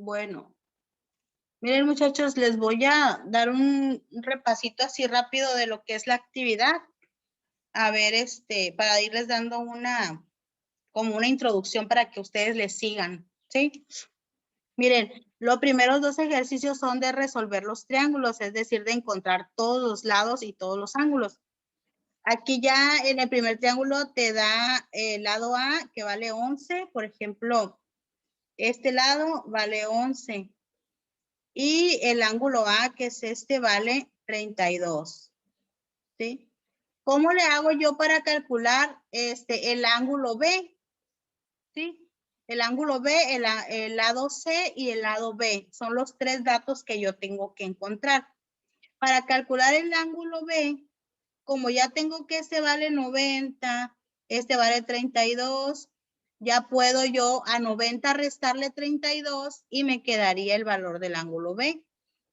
Bueno, miren muchachos, les voy a dar un repasito así rápido de lo que es la actividad. A ver, para irles dando como una introducción para que ustedes les sigan, ¿sí? Miren, los primeros dos ejercicios son de resolver los triángulos, es decir, de encontrar todos los lados y todos los ángulos. Aquí ya en el primer triángulo te da el lado A, que vale 11, por ejemplo, este lado vale 11. Y el ángulo A, que es vale 32. ¿Sí? ¿Cómo le hago yo para calcular el ángulo B? ¿Sí? El ángulo B, el lado C y el lado B. Son los tres datos que yo tengo que encontrar. Para calcular el ángulo B, como ya tengo que este vale 90, este vale 32, ya puedo yo a 90 restarle 32 y me quedaría el valor del ángulo B.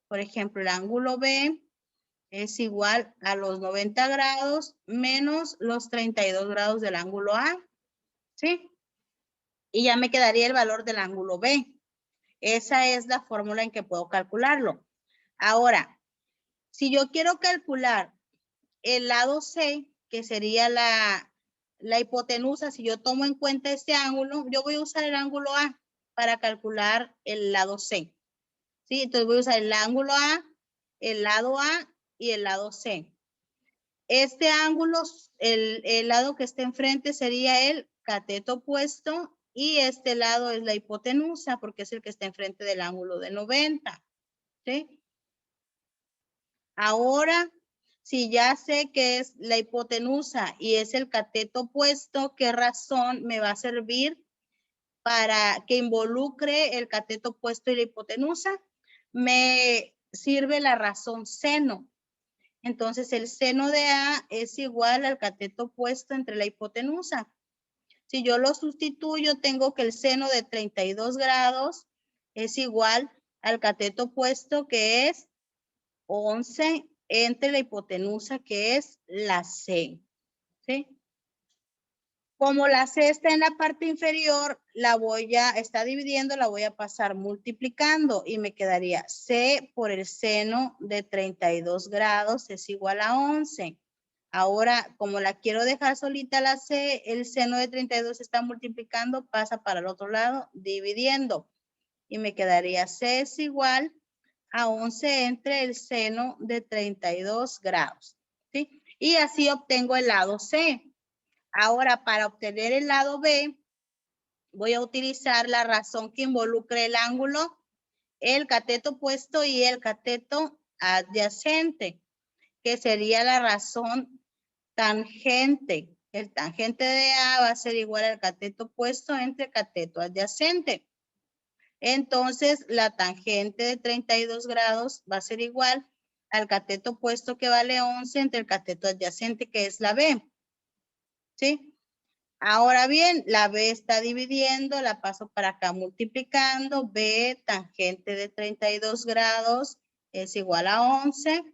Por ejemplo, el ángulo B es igual a los 90 grados menos los 32 grados del ángulo A, ¿sí? Y ya me quedaría el valor del ángulo B. Esa es la fórmula en que puedo calcularlo. Ahora, si yo quiero calcular el lado C, que sería la hipotenusa, si yo tomo en cuenta este ángulo, yo voy a usar el ángulo A para calcular el lado C. ¿Sí? Entonces voy a usar el ángulo A, el lado A y el lado C. Este ángulo, el lado que está enfrente sería el cateto opuesto y este lado es la hipotenusa porque es el que está enfrente del ángulo de 90. ¿Sí? Ahora, si ya sé que es la hipotenusa y es el cateto opuesto, ¿qué razón me va a servir para que involucre el cateto opuesto y la hipotenusa? Me sirve la razón seno. Entonces, el seno de A es igual al cateto opuesto entre la hipotenusa. Si yo lo sustituyo, tengo que el seno de 32 grados es igual al cateto opuesto, que es 11 entre la hipotenusa, que es la C. ¿Sí? Como la C está en la parte inferior, está dividiendo, la voy a pasar multiplicando y me quedaría C por el seno de 32 grados es igual a 11. Ahora, como la quiero dejar solita la C, el seno de 32 está multiplicando, pasa para el otro lado, dividiendo. Y me quedaría C es igual a 11 entre el seno de 32 grados. ¿Sí? Y así obtengo el lado C. Ahora, para obtener el lado B, voy a utilizar la razón que involucre el ángulo, el cateto opuesto y el cateto adyacente, que sería la razón tangente. El tangente de A va a ser igual al cateto opuesto entre el cateto adyacente. Entonces, la tangente de 32 grados va a ser igual al cateto opuesto, que vale 11 entre el cateto adyacente, que es la B. ¿Sí? Ahora bien, la B está dividiendo, la paso para acá multiplicando. B tangente de 32 grados es igual a 11.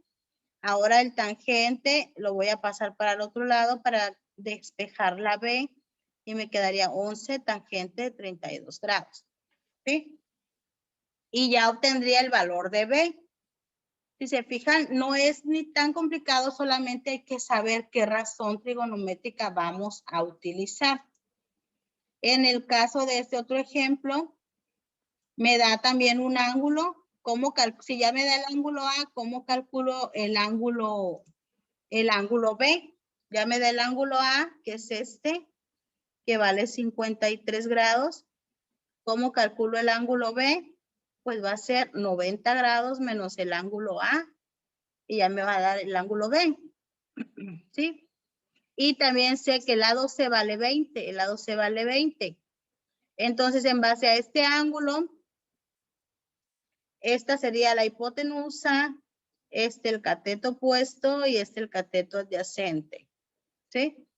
Ahora el tangente lo voy a pasar para el otro lado para despejar la B y me quedaría 11 tangente de 32 grados. ¿Sí? Y ya obtendría el valor de B. Si se fijan, no es ni tan complicado, solamente hay que saber qué razón trigonométrica vamos a utilizar. En el caso de este otro ejemplo, me da también un ángulo. Si ya me da el ángulo A, ¿cómo calculo el ángulo B? Ya me da el ángulo A, que es este, que vale 53 grados. ¿Cómo calculo el ángulo B? Pues va a ser 90 grados menos el ángulo A. Y ya me va a dar el ángulo B. ¿Sí? Y también sé que el lado C vale 20. El lado C vale 20. Entonces, en base a este ángulo, esta sería la hipotenusa, el cateto opuesto y el cateto adyacente. ¿Sí?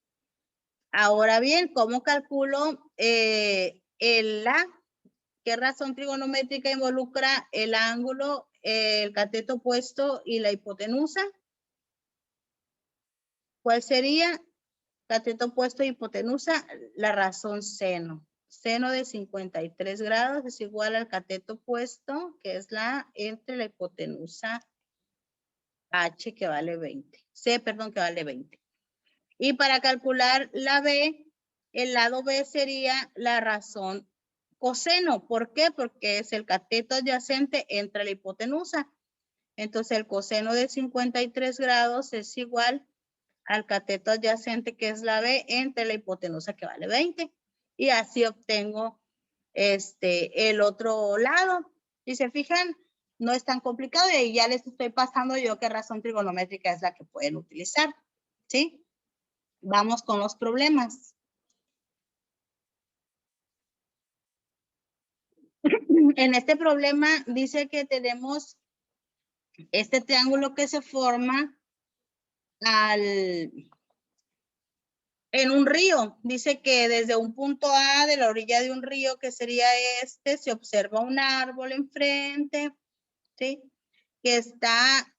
Ahora bien, ¿cómo calculo el A? ¿Qué razón trigonométrica involucra el ángulo, el cateto opuesto y la hipotenusa? ¿Cuál sería? Cateto opuesto y hipotenusa, la razón seno. seno de 53 grados es igual al cateto opuesto, que es la entre la hipotenusa H, que vale 20. C, perdón, que vale 20. Y para calcular la B, el lado B sería la razón coseno. ¿Por qué? Porque es el cateto adyacente entre la hipotenusa. Entonces el coseno de 53 grados es igual al cateto adyacente, que es la B, entre la hipotenusa, que vale 20. Y así obtengo el otro lado. Si se fijan, no es tan complicado y ya les estoy pasando yo qué razón trigonométrica es la que pueden utilizar. ¿Sí? Vamos con los problemas. En este problema dice que tenemos este triángulo que se forma en un río. Dice que desde un punto A de la orilla de un río, que sería este, se observa un árbol enfrente, ¿sí? Que está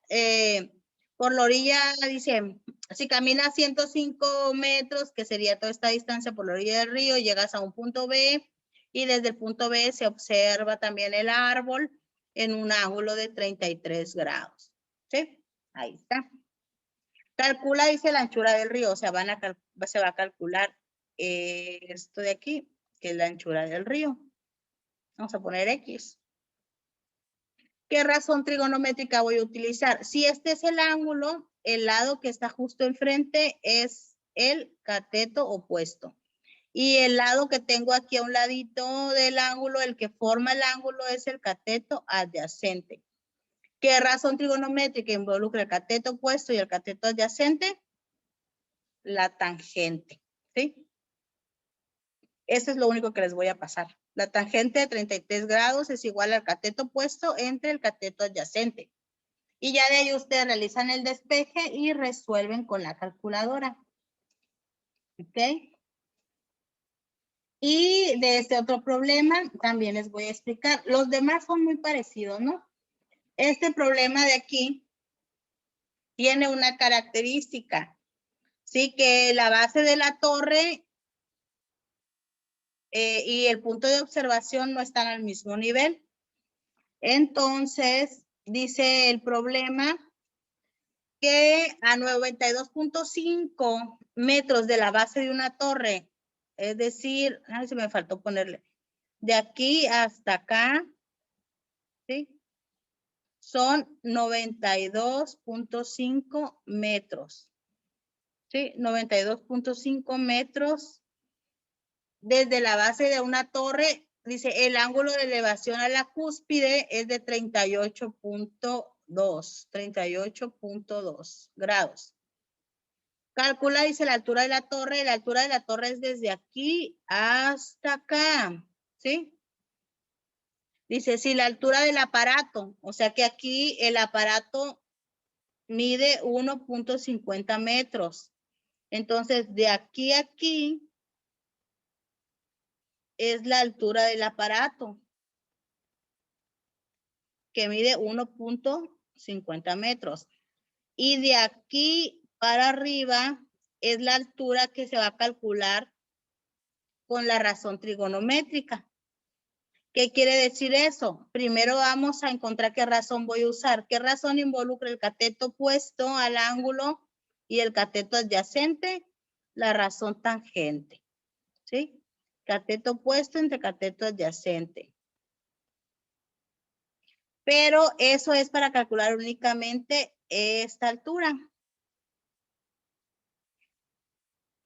por la orilla, dice, si caminas 105 metros, que sería toda esta distancia por la orilla del río, llegas a un punto B y desde el punto B se observa también el árbol en un ángulo de 33 grados. ¿Sí? Ahí está. Calcula, dice, la anchura del río, o sea, se va a calcular esto de aquí, que es la anchura del río. Vamos a poner X. ¿Qué razón trigonométrica voy a utilizar? Si este es el ángulo, el lado que está justo enfrente es el cateto opuesto. Y el lado que tengo aquí a un ladito del ángulo, el que forma el ángulo, es el cateto adyacente. ¿Qué razón trigonométrica involucra el cateto opuesto y el cateto adyacente? La tangente, ¿sí? Eso es lo único que les voy a pasar. La tangente de 33 grados es igual al cateto opuesto entre el cateto adyacente. Y ya de ahí ustedes realizan el despeje y resuelven con la calculadora. ¿Ok? Y de este otro problema también les voy a explicar. Los demás son muy parecidos, ¿no? Este problema de aquí tiene una característica. Sí, que la base de la torre y el punto de observación no están al mismo nivel. Entonces, dice el problema que a 92.5 metros de la base de una torre, es decir, ay, se me faltó ponerle, de aquí hasta acá, ¿sí? Son 92.5 metros, ¿sí? 92.5 metros desde la base de una torre. Dice, el ángulo de elevación a la cúspide es de 38.2 grados. Calcula, dice, la altura de la torre. La altura de la torre es desde aquí hasta acá, ¿sí? Dice, si la altura del aparato, o sea que aquí el aparato mide 1.50 metros. Entonces, de aquí a aquí es la altura del aparato, que mide 1.50 metros. Y de aquí para arriba es la altura que se va a calcular con la razón trigonométrica. ¿Qué quiere decir eso? Primero vamos a encontrar qué razón voy a usar. ¿Qué razón involucra el cateto opuesto al ángulo y el cateto adyacente? La razón tangente. ¿Sí? Cateto opuesto entre cateto adyacente. Pero eso es para calcular únicamente esta altura.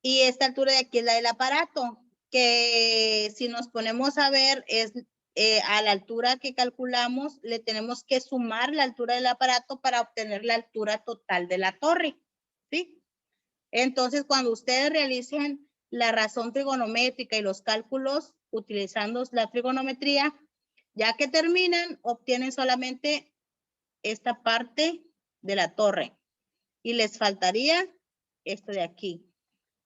Y esta altura de aquí es la del aparato, que si nos ponemos a ver es a la altura que calculamos, le tenemos que sumar la altura del aparato para obtener la altura total de la torre, ¿sí? Entonces, cuando ustedes realicen la razón trigonométrica y los cálculos utilizando la trigonometría, ya que terminan, obtienen solamente esta parte de la torre y les faltaría esto de aquí.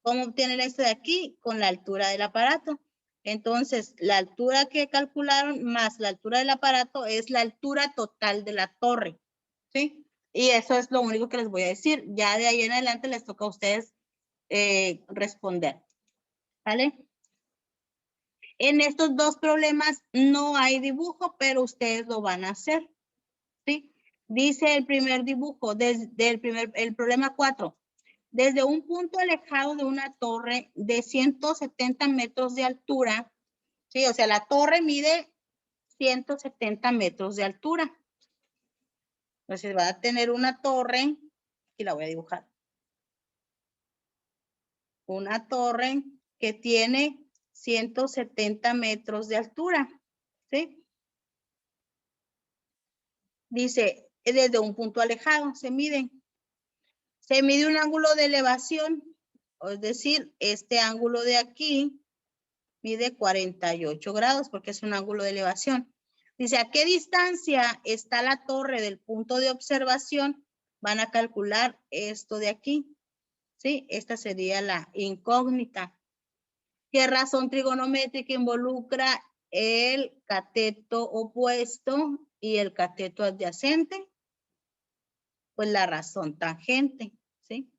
¿Cómo obtienen esto de aquí? Con la altura del aparato. Entonces, la altura que calcularon más la altura del aparato es la altura total de la torre, ¿sí? Y eso es lo único que les voy a decir. Ya de ahí en adelante les toca a ustedes responder, ¿vale? En estos dos problemas no hay dibujo, pero ustedes lo van a hacer, ¿sí? Dice el primer dibujo, desde el problema 4. Desde un punto alejado de una torre de 170 metros de altura, ¿sí? O sea, la torre mide 170 metros de altura. Entonces va a tener una torre, y la voy a dibujar. Una torre que tiene 170 metros de altura, ¿sí? Dice, desde un punto alejado se mide. Se mide un ángulo de elevación, es decir, este ángulo de aquí mide 48 grados porque es un ángulo de elevación. Dice, ¿a qué distancia está la torre del punto de observación? Van a calcular esto de aquí, ¿sí? Esta sería la incógnita. ¿Qué razón trigonométrica involucra el cateto opuesto y el cateto adyacente? Pues la razón tangente, ¿sí?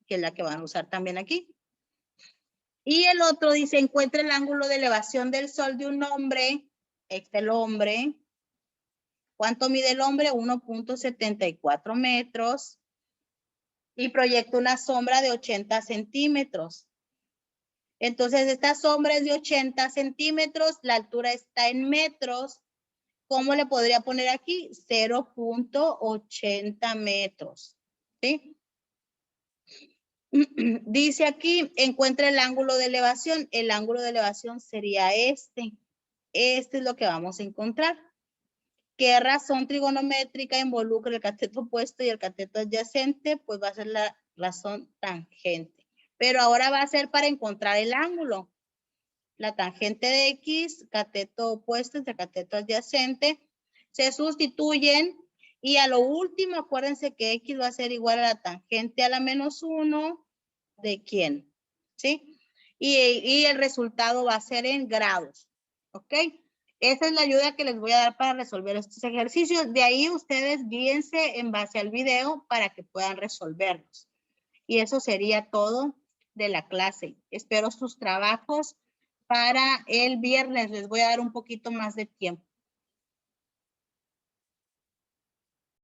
Que es la que van a usar también aquí. Y el otro dice, encuentra el ángulo de elevación del sol de un hombre. Este es el hombre. ¿Cuánto mide el hombre? 1.74 metros. Y proyecta una sombra de 80 centímetros. Entonces, esta sombra es de 80 centímetros. La altura está en metros. ¿Cómo le podría poner aquí? 0.80 metros. ¿Sí? Dice aquí, encuentra el ángulo de elevación. El ángulo de elevación sería este. Este es lo que vamos a encontrar. ¿Qué razón trigonométrica involucra el cateto opuesto y el cateto adyacente? Pues va a ser la razón tangente. Pero ahora va a ser para encontrar el ángulo. La tangente de X, cateto opuesto entre cateto adyacente, se sustituyen y a lo último acuérdense que X va a ser igual a la tangente a la menos 1 de ¿quién? ¿Sí? Y el resultado va a ser en grados. ¿Ok? Esa es la ayuda que les voy a dar para resolver estos ejercicios. De ahí ustedes guíense en base al video para que puedan resolverlos. Y eso sería todo de la clase. Espero sus trabajos para el viernes. Les voy a dar un poquito más de tiempo.